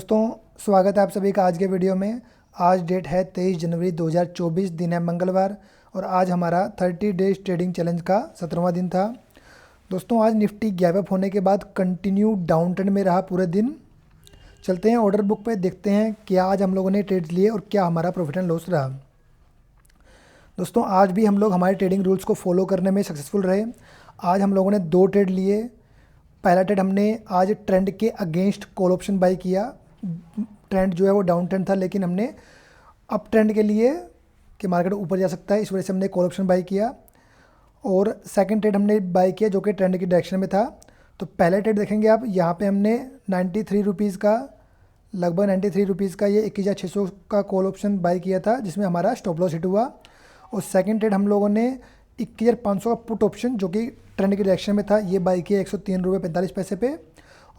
दोस्तों स्वागत है आप सभी का आज के वीडियो में। आज डेट है 23 जनवरी 2024, दिन है मंगलवार और आज हमारा 30 डेज ट्रेडिंग चैलेंज का 17वां दिन था। दोस्तों आज निफ्टी गैप अप होने के बाद कंटिन्यू डाउन ट्रेंड में रहा पूरे दिन। चलते हैं ऑर्डर बुक पे, देखते हैं क्या आज हम लोगों ने ट्रेड लिए और क्या हमारा प्रॉफिट एंड लॉस रहा। दोस्तों आज भी हम लोग हमारे ट्रेडिंग रूल्स को फॉलो करने में सक्सेसफुल रहे। आज हम लोगों ने 2 ट्रेड लिए। पहला ट्रेड हमने आज ट्रेंड के अगेंस्ट कॉल ऑप्शन बाई किया। ट्रेंड जो है वो डाउन ट्रेंड था, लेकिन हमने अप ट्रेंड के लिए कि मार्केट ऊपर जा सकता है, इस वजह से हमने कॉल ऑप्शन बाई किया। और सेकंड ट्रेड हमने बाई किया जो कि ट्रेंड की डायरेक्शन में था। तो पहले ट्रेड देखेंगे आप, यहाँ पे हमने 93 रुपीज़ का, लगभग 93 रुपीज़ का ये 21,600 का कॉल ऑप्शन बाई किया था, जिसमें हमारा स्टॉप लॉस हिट हुआ। और सेकंड ट्रेड हम लोगों ने 21,500 का पुट ऑप्शन जो कि ट्रेंड की डायरेक्शन में था, ये बाई किया 103 रुपये 45 पैसे पे।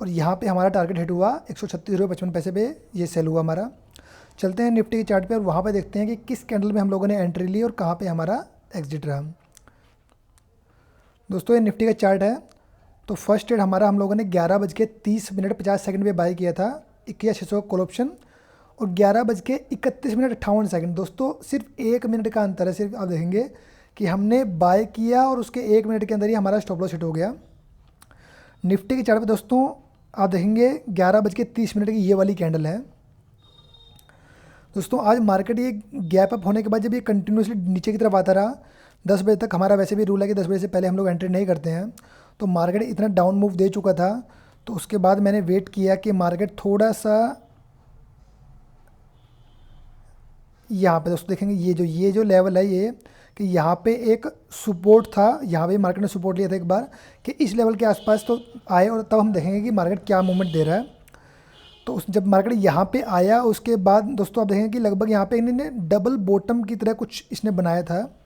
और यहाँ पे हमारा टारगेट हिट हुआ 136 रुपये 55 पैसे पे, ये सेल हुआ हमारा। चलते हैं निफ्टी के चार्ट पे और वहाँ पे देखते हैं कि किस कैंडल में हम लोगों ने एंट्री ली और कहाँ पे हमारा एग्जिट रहा। दोस्तों ये निफ्टी का चार्ट है। तो फर्स्ट ट्रेड हमारा हम लोगों ने 11:30 पे बाई किया था 21,600 कॉल ऑप्शन, और 11:31 दोस्तों सिर्फ 1 मिनट का अंतर है। सिर्फ आप देखेंगे कि हमने बाय किया और उसके 1 मिनट के अंदर ही हमारा स्टॉप लॉस हिट हो गया। निफ्टी के चार्ट पे दोस्तों आप देखेंगे 11:30 की ये वाली कैंडल है। दोस्तों आज मार्केट ये गैप अप होने के बाद जब ये कंटिन्यूसली नीचे की तरफ आता रहा, 10 बजे तक हमारा वैसे भी रूल है कि 10 बजे से पहले हम लोग एंट्री नहीं करते हैं, तो मार्केट इतना डाउन मूव दे चुका था। तो उसके बाद मैंने वेट किया कि मार्केट थोड़ा सा यहाँ पे दोस्तों देखेंगे ये जो लेवल है, ये कि यहाँ पे एक सपोर्ट था, यहाँ पे मार्केट ने सपोर्ट लिया था एक बार कि इस लेवल के आसपास तो आए, और तब हम देखेंगे कि मार्केट क्या मूवमेंट दे रहा है। तो जब मार्केट यहाँ पे आया उसके बाद दोस्तों आप देखेंगे कि लगभग यहाँ पे इन्होंने डबल बॉटम की तरह कुछ इसने बनाया था,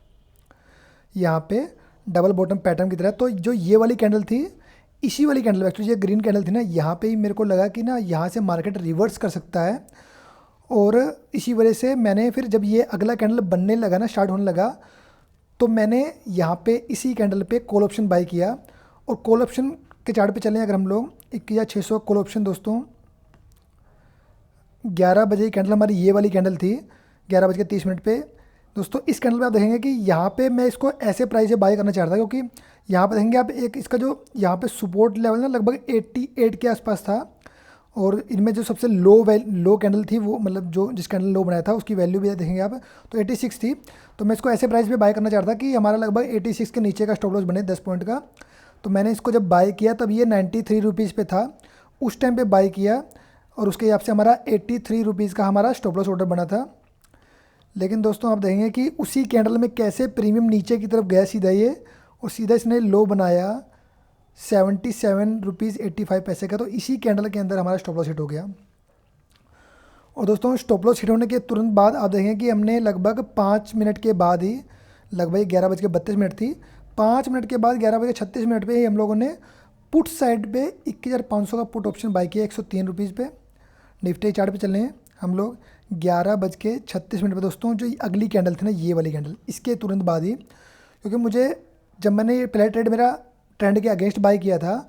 यहाँ पे डबल बॉटम पैटर्न की तरह। तो जो ये वाली कैंडल थी, इसी वाली कैंडल, एक्चुअली ये ग्रीन कैंडल थी ना, यहाँ पे ही मेरे को लगा कि ना यहाँ से मार्केट रिवर्स कर सकता है। और इसी वजह से मैंने फिर जब ये अगला कैंडल बनने लगा ना, स्टार्ट होने लगा, तो मैंने यहाँ पे इसी कैंडल पे कॉल ऑप्शन बाई किया। और कॉल ऑप्शन के चार्ट पे चलें अगर हम लोग, 21,600 कॉल ऑप्शन दोस्तों 11 बजे की कैंडल हमारी ये वाली कैंडल थी, 11:30 पे। दोस्तों इस कैंडल पे आप देखेंगे कि यहाँ पे मैं इसको ऐसे प्राइस से बाई करना चाह रहा था, क्योंकि यहाँ पे देखेंगे आप एक इसका जो यहाँ पे सपोर्ट लेवल ना लगभग 88 के आसपास था। और इनमें जो सबसे लो कैंडल थी वो, मतलब जो जिस कैंडल लो बनाया था उसकी वैल्यू भी देखेंगे आप तो 86 थी। तो मैं इसको ऐसे प्राइस पे बाय करना चाहता था कि हमारा लगभग 86 के नीचे का स्टॉप लॉस बने 10 पॉइंट का। तो मैंने इसको जब बाय किया तब ये 93 रुपीज़ पे था, उस टाइम पे बाय किया, और उसके हिसाब से हमारा 83 रुपीज़ का हमारा स्टॉप लॉस ऑर्डर बना था। लेकिन दोस्तों आप देखेंगे कि उसी कैंडल में कैसे प्रीमियम नीचे की तरफ गया सीधा ये, और सीधा इसने लो बनाया 77 रुपीज़ 85 पैसे का। तो इसी कैंडल के अंदर हमारा स्टॉप लॉस हिट हो गया। और दोस्तों स्टॉप लॉस हिट होने के तुरंत बाद आप देखेंगे कि हमने लगभग 5 मिनट के बाद ही, लगभग 11:32 थी, 5 मिनट के बाद 11:36 पे ही हम लोगों ने पुट साइड पे 21,500 का पुट ऑप्शन बाई किया 103 रुपीज़ पे। निफ्टी चार्ट पे चल रहे हैं हम लोग 11:36 पे दोस्तों। जो अगली कैंडल थी ना, ये वाली कैंडल, इसके तुरंत बाद ही, क्योंकि मुझे जब मैंने ये पहला ट्रेड मेरा ट्रेंड के अगेंस्ट बाय किया था,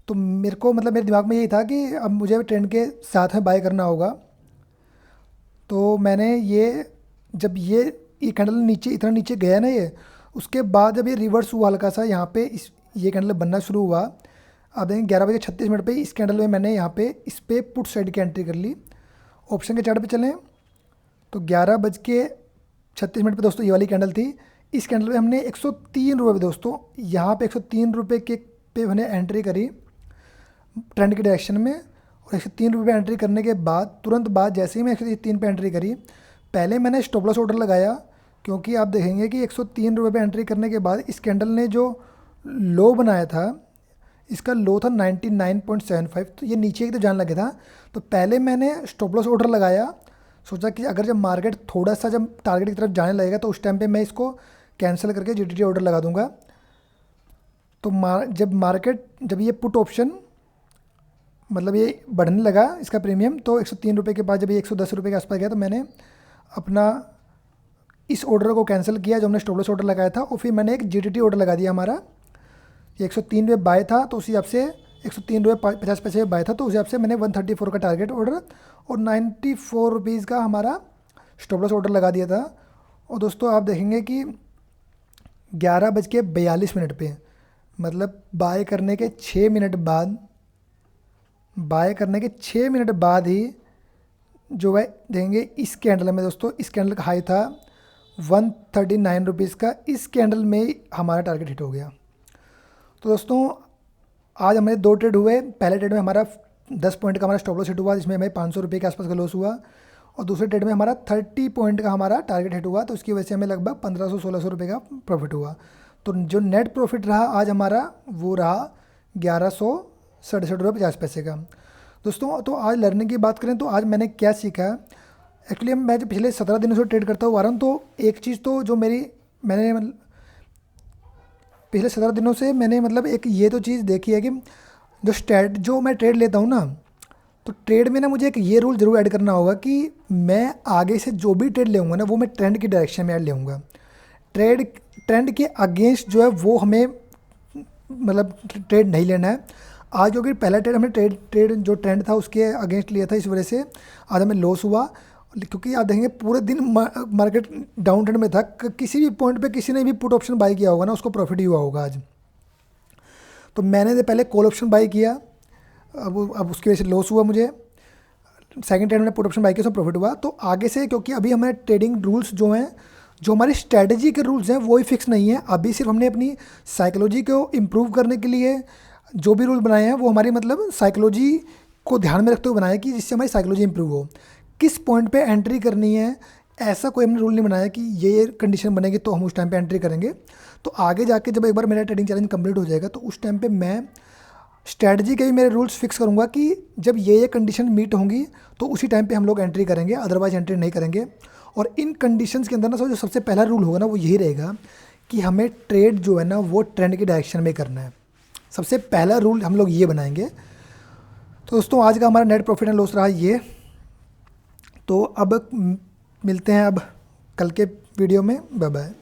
तो मेरे को मतलब मेरे दिमाग में यही था कि अब मुझे ट्रेंड के साथ में बाय करना होगा। तो मैंने जब ये कैंडल नीचे इतना नीचे गया ना ये, उसके बाद जब ये रिवर्स हुआ हल्का सा, यहाँ पे ये कैंडल बनना शुरू हुआ। अब देखें 11:36 पे इस कैंडल में मैंने यहाँ पे इस पे पुट साइड की एंट्री कर ली। ऑप्शन के चार्ट पे चलें तो 11:36 पे दोस्तों ये वाली कैंडल थी। इस कैंडल पे हमने 103 रुपये दोस्तों, यहाँ पे 103 रुपये के पे मैंने एंट्री करी ट्रेंड की डायरेक्शन में। और 103 रुपये एंट्री करने के बाद तुरंत बाद जैसे ही मैं 103 पे एंट्री करी, पहले मैंने स्टॉप लॉस ऑर्डर लगाया, क्योंकि आप देखेंगे कि 103 रुपये पे एंट्री करने के बाद इस कैंडल ने जो लो बनाया था, इसका लो था 99.75, तो ये नीचे की तो जाने लगे था। तो पहले मैंने स्टॉप लॉस ऑर्डर लगाया, सोचा कि अगर जब मार्केट थोड़ा सा जब टारगेट की तरफ जाने लगेगा तो उस टाइम पे मैं इसको कैंसिल करके जीटीटी ऑर्डर लगा दूंगा। तो जब ये पुट ऑप्शन मतलब ये बढ़ने लगा इसका प्रीमियम, तो 103 रुपये के बाद जब ये 110 रुपये के आसपास गया, तो मैंने अपना इस ऑर्डर को कैंसिल किया जो हमने स्टॉप लॉस ऑर्डर लगाया था, और फिर मैंने एक जीटीटी ऑर्डर लगा दिया हमारा। ये 103 रुपये बाय था, तो उसी हिसाब से 103 रुपये 50 पैसे बाय था, तो उस हिसाब से मैंने 134 का टारगेट ऑर्डर और 94 रुपीज़ का हमारा स्टॉप लॉस ऑर्डर लगा दिया था। और दोस्तों आप देखेंगे कि 11:42 पे, मतलब बाय करने के 6 मिनट बाद ही जो है देखेंगे इस कैंडल में दोस्तों, इस कैंडल का हाई था 139 रुपीज़ का, इस कैंडल में ही हमारा टारगेट हिट हो गया। तो दोस्तों आज हमारे 2 ट्रेड हुए। पहले ट्रेड में हमारा 10 पॉइंट का हमारा स्टॉप लॉस हिट हुआ, जिसमें हमें 500 रुपये के आसपास का लॉस हुआ। और दूसरे ट्रेड में हमारा 30 पॉइंट का हमारा टारगेट हिट हुआ, तो उसकी वजह से हमें लगभग 1500-1600 रुपये का प्रॉफिट हुआ। तो जो नेट प्रॉफिट रहा आज हमारा वो रहा 1167 रुपये 50 पैसे का। दोस्तों तो आज लर्निंग की बात करें तो आज मैंने क्या सीखा है, एक्चुअली मैं जो पिछले 17 दिनों से ट्रेड करता हुआ आ रहा हूँ, तो एक चीज़ तो जो मैंने पिछले 17 दिनों से मैंने मतलब एक ये तो चीज़ देखी है कि जो मैं ट्रेड लेता हूँ ना, तो ट्रेड में ना मुझे एक ये रूल ज़रूर ऐड करना होगा कि मैं आगे से जो भी ट्रेड लेऊँगा ना वो मैं ट्रेंड की डायरेक्शन में ऐड लेऊँगा। ट्रेंड के अगेंस्ट जो है वो हमें मतलब ट्रेड नहीं लेना है। आज क्योंकि पहला ट्रेड हमने ट्रेड जो ट्रेंड था उसके अगेंस्ट लिया था, इस वजह से आज हमें लॉस हुआ। क्योंकि आप देखेंगे पूरे दिन मार्केट डाउन ट्रेंड में था, किसी भी पॉइंट पे किसी ने भी पुट ऑप्शन बाई किया होगा ना उसको प्रॉफिट ही हुआ होगा आज। तो मैंने तो पहले कॉल ऑप्शन बाई किया, अब उसकी वजह से लॉस हुआ मुझे। सेकंड ट्रेड में पुट ऑप्शन बाई किया, उसमें प्रॉफिट हुआ। तो आगे से क्योंकि अभी हमारे ट्रेडिंग रूल्स जो हैं, जो हमारी स्ट्रैटेजी के रूल्स हैं वो ही फिक्स नहीं है। अभी सिर्फ हमने अपनी साइकोलॉजी को इम्प्रूव करने के लिए जो भी रूल बनाए हैं वो हमारी मतलब साइकोलॉजी को ध्यान में रखते हुए बनाया कि जिससे हमारी साइकोलॉजी इंप्रूव हो। किस पॉइंट पे एंट्री करनी है ऐसा कोई हमने रूल नहीं बनाया कि ये कंडीशन बनेगी तो हम उस टाइम पे एंट्री करेंगे। तो आगे जाके जब एक बार मेरा ट्रेडिंग चैलेंज कंप्लीट हो जाएगा तो उस टाइम पे मैं स्ट्रैटेजी के भी मेरे रूल्स फिक्स करूँगा कि जब ये कंडीशन मीट होंगी तो उसी टाइम पे हम लोग एंट्री करेंगे, अदरवाइज एंट्री नहीं करेंगे। और इन कंडीशंस के अंदर ना जो सबसे पहला रूल होगा ना वो यही रहेगा कि हमें ट्रेड जो है ना वो ट्रेंड की डायरेक्शन में करना है। सबसे पहला रूल हम लोग ये बनाएंगे। तो दोस्तों आज का हमारा नेट प्रॉफिट एंड लॉस रहा ये। तो अब मिलते हैं अब कल के वीडियो में। Bye bye.